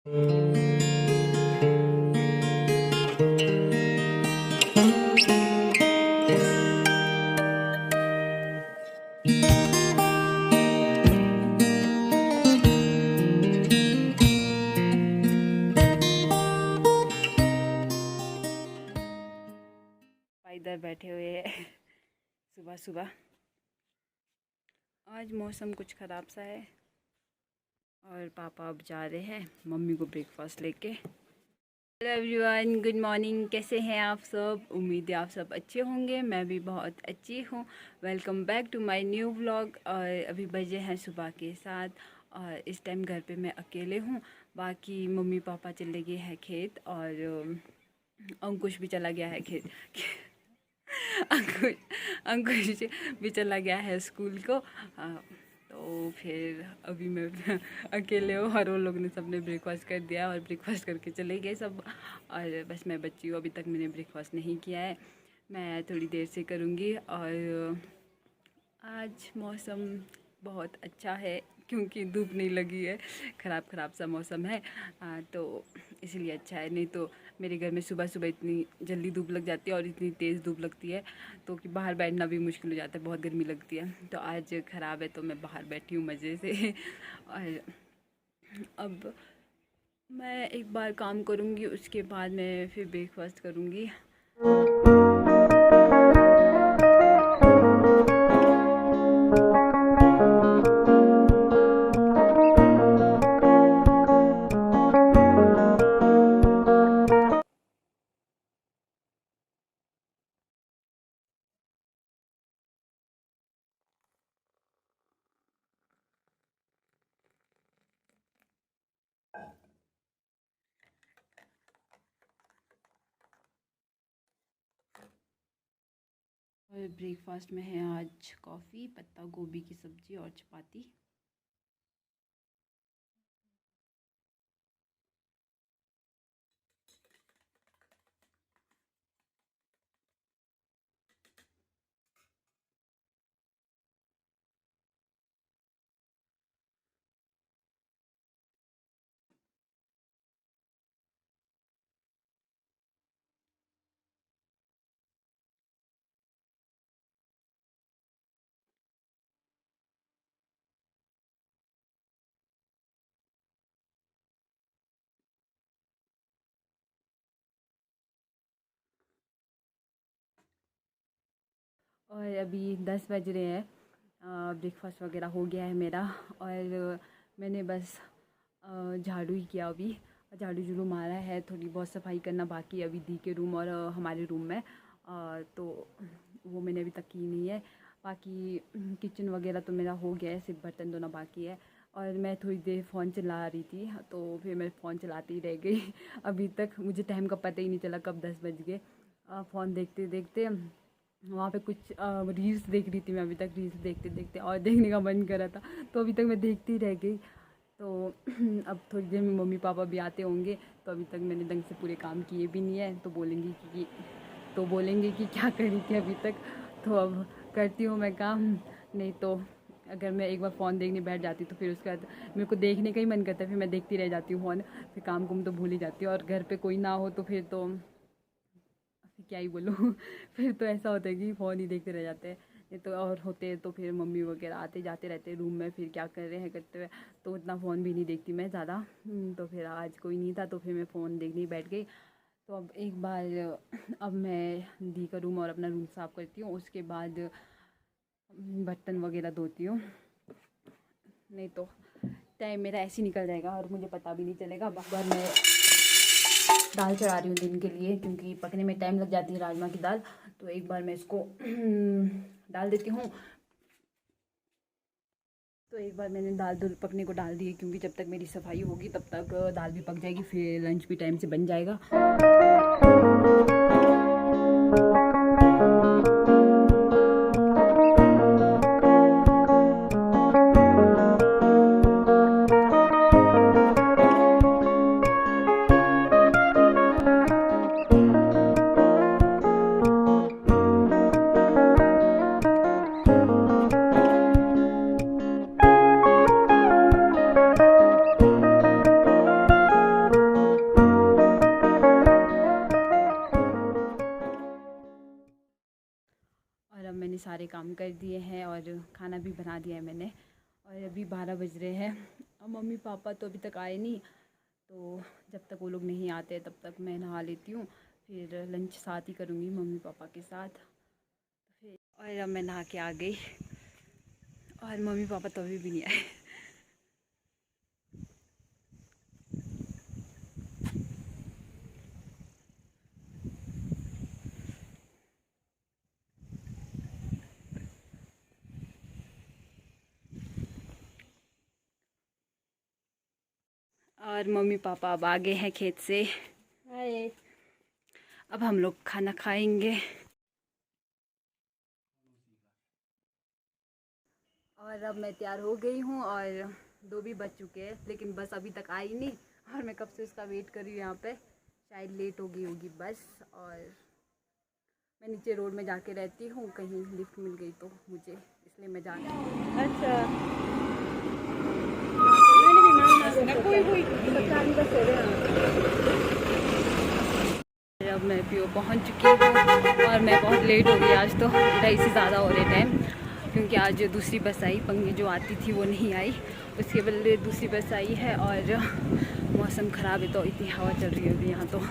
इधर बैठे हुए हैं सुबह सुबह। आज मौसम कुछ ख़राब सा है और पापा अब जा रहे हैं मम्मी को ब्रेकफास्ट लेके। Hello everyone, good morning. कैसे हैं आप सब? उम्मीद है आप सब अच्छे होंगे। मैं भी बहुत अच्छी हूँ। Welcome back to my new vlog. और अभी बजे हैं सुबह के 7 और इस टाइम घर पे मैं अकेले हूँ। बाकी मम्मी पापा चले गए हैं खेत और अंकुश भी चला गया है खेत। अंकुश भी चला गया है स्कूल को। तो फिर अभी मैं अकेले हूँ और वो लोग ने सबने ब्रेकफास्ट कर दिया और ब्रेकफास्ट करके चले गए सब। और बस मैं बच्ची हूँ, अभी तक मैंने ब्रेकफास्ट नहीं किया है। मैं थोड़ी देर से करूँगी। और आज मौसम बहुत अच्छा है क्योंकि धूप नहीं लगी है। ख़राब सा मौसम है तो इसलिए अच्छा है। नहीं तो मेरे घर में सुबह सुबह इतनी जल्दी धूप लग जाती है और इतनी तेज़ धूप लगती है तो कि बाहर बैठना भी मुश्किल हो जाता है, बहुत गर्मी लगती है। तो आज ख़राब है तो मैं बाहर बैठी हूँ मज़े से। और अब मैं एक बार काम करूँगी, उसके बाद मैं फिर ब्रेकफास्ट करूँगी। और ब्रेकफास्ट में है आज कॉफ़ी, पत्ता गोभी की सब्ज़ी और चपाती। और अभी 10 बज रहे हैं। ब्रेकफास्ट वगैरह हो गया है मेरा और मैंने बस झाड़ू ही किया अभी। झाड़ू झूड़ू मारा है, थोड़ी बहुत सफाई करना बाकी है अभी दी के रूम और हमारे रूम में। तो वो मैंने अभी तक की नहीं है। बाकी किचन वगैरह तो मेरा हो गया है, सिर्फ बर्तन धोना बाकी है। और मैं थोड़ी देर फ़ोन चला रही थी तो फिर मैं फ़ोन चलाती ही रह गई। अभी तक मुझे टाइम का पता ही नहीं चला कब 10 बज गए। फ़ोन देखते देखते वहाँ पे कुछ रील्स देख रही थी मैं। अभी तक रील्स देखते देखते और देखने का मन कर रहा था तो अभी तक मैं देखती रह गई। तो अब थोड़ी देर में मम्मी पापा भी आते होंगे तो अभी तक मैंने ढंग से पूरे काम किए भी नहीं है तो बोलेंगे कि क्या करी थी अभी तक। तो अब करती हूँ मैं काम। नहीं तो अगर मैं एक बार फ़ोन देखने बैठ जाती तो फिर उसके बाद मेरे को देखने का ही मन करता है, फिर मैं देखती रह जाती हूँ फ़ोन। फिर काम कुम तो भूल ही जाती हूँ और घर पे कोई ना हो तो फिर तो क्या ही बोलूँ। फिर तो ऐसा होता है कि फ़ोन ही देखते रह जाते हैं। नहीं तो और होते तो फिर मम्मी वगैरह आते जाते रहते रूम में, फिर क्या कर रहे हैं करते हुए तो उतना फ़ोन भी नहीं देखती मैं ज़्यादा। तो फिर आज कोई नहीं था तो फिर मैं फ़ोन देखने बैठ गई। तो अब एक बार अब मैं दी का रूम और अपना रूम साफ़ करती हूँ, उसके बाद बर्तन वगैरह धोती हूँ। नहीं तो टाइम मेरा ऐसे ही निकल जाएगा और मुझे पता भी नहीं चलेगा। बार मैं दाल चढ़ा रही हूँ दिन के लिए क्योंकि पकने में टाइम लग जाती है राजमा की दाल। तो एक बार मैं इसको डाल देती हूँ। तो एक बार मैंने दाल पकने को डाल दी है क्योंकि जब तक मेरी सफाई होगी तब तक दाल भी पक जाएगी, फिर लंच भी टाइम से बन जाएगा। सारे काम कर दिए हैं और खाना भी बना दिया है मैंने। और अभी 12 बज रहे हैं और मम्मी पापा तो अभी तक आए नहीं, तो जब तक वो लोग नहीं आते तब तक मैं नहा लेती हूँ, फिर लंच साथ ही करूँगी मम्मी पापा के साथ। तो फिर और अब मैं नहा के आ गई और मम्मी पापा तो अभी भी नहीं आए। और मम्मी पापा अब आ गए हैं खेत से। हाय। अब हम लोग खाना खाएंगे। और अब मैं तैयार हो गई हूँ और 2 भी बज चुके हैं, लेकिन बस अभी तक आई नहीं और मैं कब से उसका वेट कर रही हूँ यहाँ पे। शायद लेट हो गई होगी बस। और मैं नीचे रोड में जाके रहती हूँ, कहीं लिफ्ट मिल गई तो मुझे, इसलिए मैं जा रही हूँ। अच्छा, अब मैं पीओ पहुँच चुकी हूँ और मैं बहुत लेट हो गई आज, तो 2:30 से ज़्यादा हो रहे टाइम, क्योंकि आज दूसरी बस आई, पंगी जो आती थी वो नहीं आई, उसके बदले दूसरी बस आई है। और मौसम ख़राब है तो इतनी हवा चल रही है अभी यहाँ तो।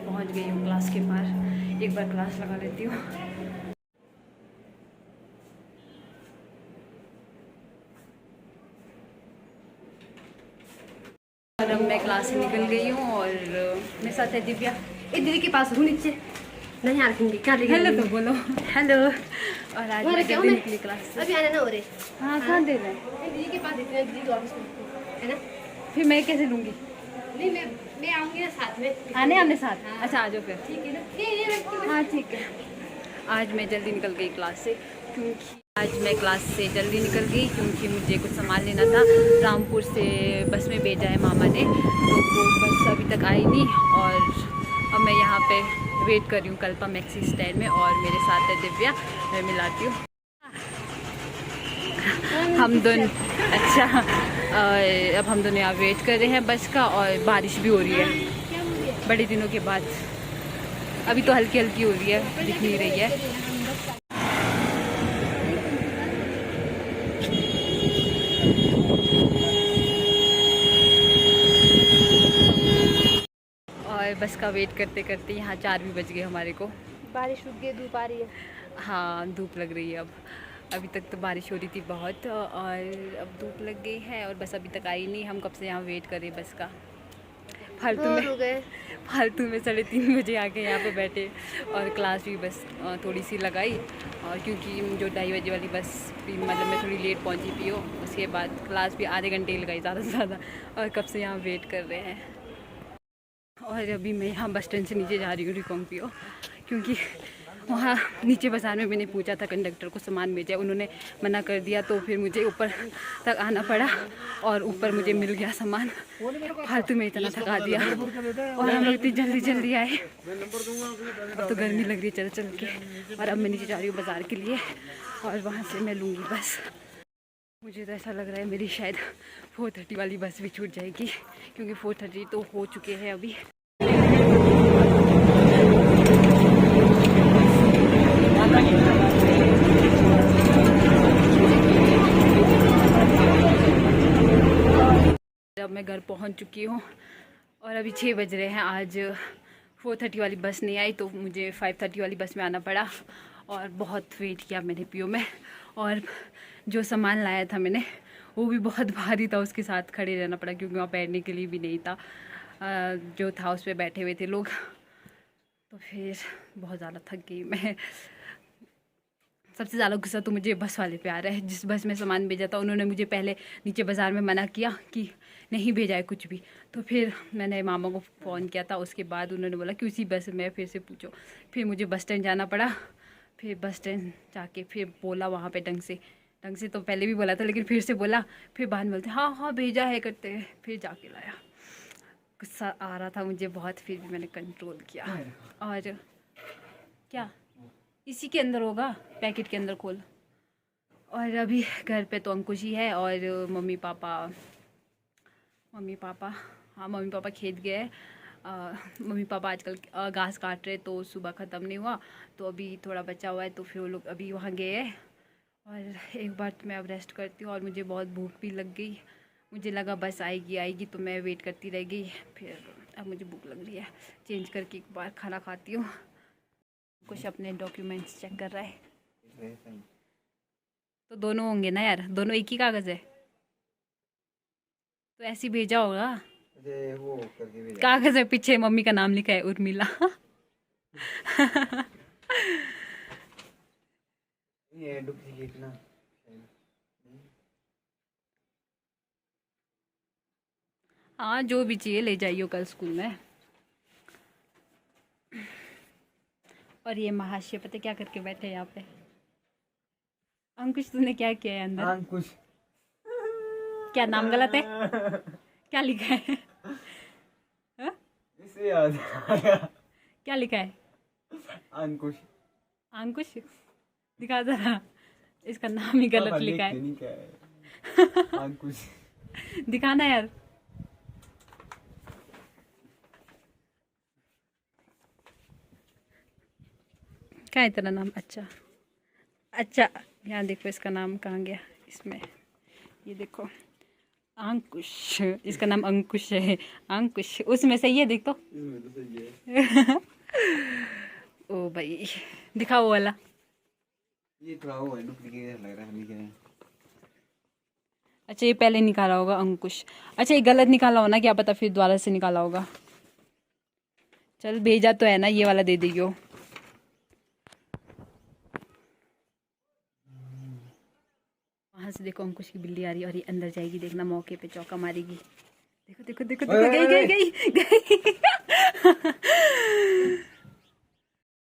पहुंच गई हूँ क्लास के पार, एक बार क्लास लगा लेती हूँ। और अब मैं क्लास से निकल गई हूँ और मेरे साथ है दिव्या। दीदी के पास हूँ नीचे, नहीं आ रखूँगी क्या। हेलो तो बोलो हेलो। और आज मैं जल्दी निकली क्लास से। अभी आना ना हो रहे। हाँ कहाँ दे रहे हैं? दीदी के पास देते हैं, दीदी ऑफिस में है ना। फिर मैं कैसे लूँगी? नहीं मैं आऊँगी ना साथ में। आने साथ। हाँ। अच्छा आ जाओ फिर। ठीक है ना। हाँ ठीक है। आज मैं जल्दी निकल गई क्लास से, क्योंकि आज मैं क्लास से जल्दी निकल गई क्योंकि मुझे कुछ सामान लेना था। रामपुर से बस में भेजा है मामा ने, तो वो बस अभी तक आई नहीं। और अब मैं यहाँ पे वेट कर रही हूँ कल्पा मैक्सी स्टैंड में, और मेरे साथ है दिव्या, मैं मिलाती हूँ हम दोनों। अच्छा, अब हम दोनों यहाँ वेट कर रहे हैं बस का, और बारिश भी हो रही है बड़े दिनों के बाद। अभी तो हल्की हल्की हो रही है, दिख नहीं रही है। और बस का वेट करते करते यहाँ 4 भी बज गए हमारे को। बारिश रुक गई, धूप आ रही है। हाँ धूप लग रही है अब। अभी तक तो बारिश हो रही थी बहुत, और अब धूप लग गई है और बस अभी तक आई नहीं। हम कब से यहाँ वेट करें बस का, फालतू में 3:30 बजे आके यहाँ पे बैठे। और क्लास भी बस थोड़ी सी लगाई, और क्योंकि जो 2:30 बजे वाली बस भी, मतलब मैं थोड़ी लेट पहुँची थी हो, उसके बाद क्लास भी आधे घंटे लगाई ज़्यादा से ज़्यादा। और कब से यहाँ वेट कर रहे हैं। और अभी मैं यहाँ बस स्टैंड से नीचे जा रही हूँ रिकॉम्पियो, क्योंकि वहाँ नीचे बाज़ार में मैंने पूछा था कंडक्टर को सामान भेजा, उन्होंने मना कर दिया, तो फिर मुझे ऊपर तक आना पड़ा और ऊपर मुझे मिल गया सामान। फालतू में इतना थका दिया, और हम लोग इतनी जल्दी आए। अब तो गर्मी लग रही है चल चल के। और अब मैं नीचे जा रही हूँ बाज़ार के लिए, और वहाँ से मैं लूँगी बस। मुझे तो ऐसा लग रहा है मेरी शायद 4:30 वाली बस भी छूट जाएगी, क्योंकि 4:30 तो हो चुके हैं अभी। अब मैं घर पहुंच चुकी हूँ और अभी 6 बज रहे हैं। आज 4:30 वाली बस नहीं आई, तो मुझे 5:30 वाली बस में आना पड़ा। और बहुत वेट किया मैंने पीओ में, और जो सामान लाया था मैंने वो भी बहुत भारी था, उसके साथ खड़े रहना पड़ा, क्योंकि वहाँ बैठने के लिए भी नहीं था। जो था उस पर बैठे हुए थे लोग, तो फिर बहुत ज़्यादा थक गई मैं। सबसे ज़्यादा गुस्सा तो मुझे बस वाले पे आ रहा है। जिस बस में सामान भेजा था उन्होंने मुझे पहले नीचे बाज़ार में मना किया कि नहीं भेजा है कुछ भी। तो फिर मैंने मामा को फ़ोन किया था, उसके बाद उन्होंने बोला कि उसी बस में फिर से पूछो। फिर मुझे बस स्टैंड जाना पड़ा। फिर बस स्टैंड जाके फिर बोला वहाँ पे ढंग से तो पहले भी बोला था, लेकिन फिर से बोला। फिर बाद में बोलते हाँ हाँ भेजा है करते, फिर जाके लाया। गुस्सा आ रहा था मुझे बहुत, फिर भी मैंने कंट्रोल किया। और क्या इसी के अंदर होगा, पैकेट के अंदर खोल। और अभी घर पे तो अंकुश ही है और मम्मी पापा हाँ मम्मी पापा खेत गए। मम्मी पापा आजकल घास काट रहे, तो सुबह ख़त्म नहीं हुआ तो अभी थोड़ा बचा हुआ है, तो फिर वो लोग अभी वहाँ गए हैं। और एक बार तो मैं अब रेस्ट करती हूँ और मुझे बहुत भूख भी लग गई। मुझे लगा बस आएगी तो मैं वेट करती रह गई। फिर अब मुझे भूख लग रही है, चेंज करके एक बार खाना खाती हूँ। कुछ अपने डॉक्यूमेंट्स चेक कर रहा है। तो दोनों होंगे ना यार, दोनों एक ही कागज़ है तो ऐसे ही भेजा होगा। वो करके भेजा। कागज़ है, पीछे मम्मी का नाम लिखा है उर्मिला। ये डुप्लीकेट ना। हाँ जो भी चाहिए ले जाइयो कल स्कूल में। और ये महाशय पता क्या करके बैठे हैं यहाँ पे। अंकुश तूने क्या किया है अंदर? अंकुश क्या नाम गलत है? क्या लिखा है? हाँ? इसे याद आया। क्या लिखा है? अंकुश। अंकुश दिखा जरा, इसका नाम ही गलत लिखा है। नहीं क्या है? अंकुश दिखाना यार। क्या है तेरा नाम? अच्छा यहाँ देखो, इसका नाम कहाँ गया इसमें, ये देखो अंकुश, इसका नाम अंकुश है। अंकुश उसमें सही है, देख तो। इसमें तो सही है। ओ भाई दिखाओ वो वाला। ये थोड़ा वो है, डुप्लीकेट लग रहा है हमें। क्या है? अच्छा ये पहले निकाला होगा अंकुश। अच्छा ये गलत निकाला हो ना, क्या पता फिर दोबारा से निकाला होगा। चल भेजा तो है ना, ये वाला दे दियो। वहां से देखो अंकुश की बिल्ली आ रही है और ये अंदर जाएगी, देखना मौके पे चौका मारेगी। देखो देखो देखो देखो, गई।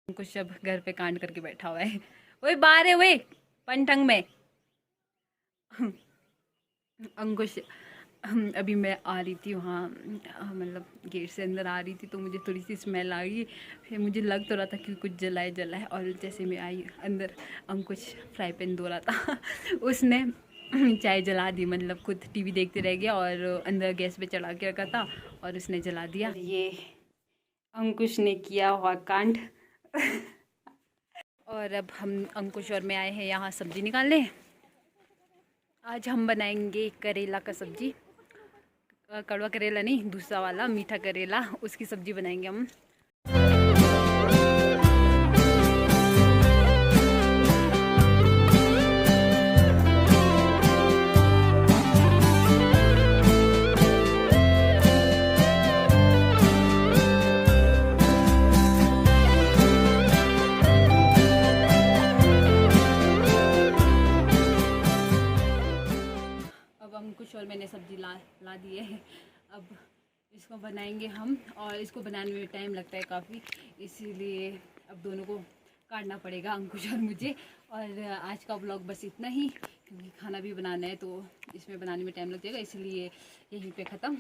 अंकुश अब घर पे कांड करके बैठा हुआ है। ओए बाहर है, ओए पंटंग में। अंकुश अभी मैं आ रही थी वहाँ, मतलब गेट से अंदर आ रही थी तो मुझे थोड़ी सी स्मेल आ गई। फिर मुझे लग तो रहा था कि कुछ जलाए और जैसे मैं आई अंदर, अंकुश फ्राई पैन धो रहा था। उसने चाय जला दी, मतलब खुद टीवी देखते रह गया और अंदर गैस पे चढ़ा के रखा था और उसने जला दिया। ये अंकुश ने किया हुआ कांड। और अब हम अंकुश और मैं आए हैं यहाँ सब्ज़ी निकालने। आज हम बनाएंगे करेला का सब्ज़ी। कड़वा करेला नहीं, दूसरा वाला मीठा करेला, उसकी सब्ज़ी बनाएंगे हम। अंकुश और मैंने सब्ज़ी ला दी है। अब इसको बनाएंगे हम, और इसको बनाने में टाइम लगता है काफ़ी, इसीलिए अब दोनों को काटना पड़ेगा, अंकुश और मुझे। और आज का व्लॉग बस इतना ही, क्योंकि खाना भी बनाना है तो इसमें बनाने में टाइम लग जाएगा, इसलिए यहीं पे ख़त्म।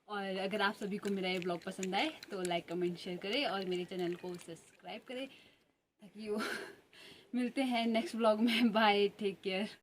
और अगर आप सभी को मेरा ये व्लॉग पसंद आए तो लाइक कमेंट शेयर करें और मेरे चैनल को सब्सक्राइब करें, ताकि वो मिलते हैं नेक्स्ट व्लॉग में। Bye, take care.